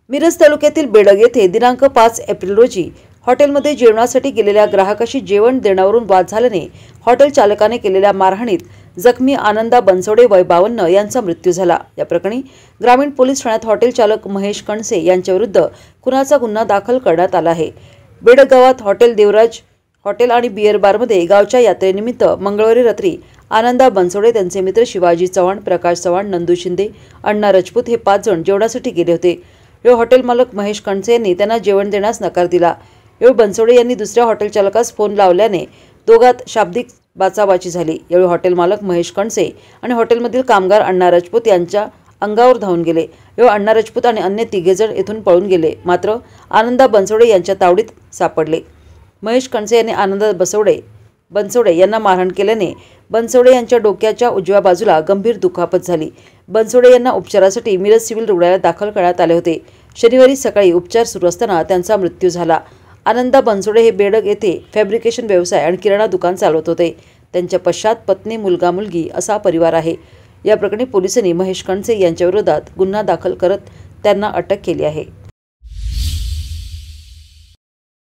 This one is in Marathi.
मिरज तालुक्यातील बेडग येथे दिनांक 5 एप्रिल रोजी हॉटेलमध्ये जेवणासाठी गेलेल्या ग्राहकाशी जेवण देण्यावरून वाद झाल्याने हॉटेल चालकाने केलेल्या मारहाणीत जखमी आनंदा बनसोडे वय 52 यांचा मृत्यू झाला। या प्रकरणी ग्रामीण पोलीस ठाण्यात हॉटेल चालक महेश कणसे यांच्याविरुद्ध खुनाचा गुन्हा दाखल करण्यात आला आहे। बेडग गावात हॉटेल देवराज हॉटेल आणि बियर बारमध्ये गावच्या यात्रेनिमित्त मंगळवारी रात्री आनंदा बनसोडे, त्यांचे मित्र शिवाजी चव्हाण, प्रकाश चव्हाण, नंदू शिंदे, अण्णा राजपूत हे 5 जण जेवणासाठी गेले होते। या हॉटेल मालक महेश कणसे यांनी त्यांना जेवण देण्यास नकार दिला। यावेळी बनसोडे यांनी दुसऱ्या हॉटेल चालकास फोन लावल्याने दोघात शाब्दिक बाचाबाची झाली। यावेळी हॉटेल मालक महेश कणसे आणि हॉटेलमधील कामगार अण्णा राजपूत यांच्या अंगावर धावून गेले। यावेळी अण्णा राजपूत आणि अन्य 3 जण येथून पळून गेले, मात्र आनंदा बनसोडे यांच्या तावडीत सापडले। महेश कणसे यांनी आनंदा बनसोडे यांना मारहाण केल्याने बनसोडे यांच्या डोक्याच्या उजव्या बाजूला गंभीर दुखापत झाली। बनसोडे यांना उपचारासाठी मिरज सिव्हिल रुग्णालयात दाखल करण्यात आले होते। शनिवारी सकाळी उपचार सुरू असताना त्यांचा मृत्यू झाला। आनंदा बनसोडे हे बेडग येथे फॅब्रिकेशन व्यवसाय आणि किराणा दुकान चालवत होते। त्यांच्या पश्चात पत्नी, मुलगा, मुलगी असा परिवार आहे। या प्रकरणी पोलिसांनी महेश कणसे यांच्या विरोधात गुन्हा दाखल करत त्यांना अटक केली आहे।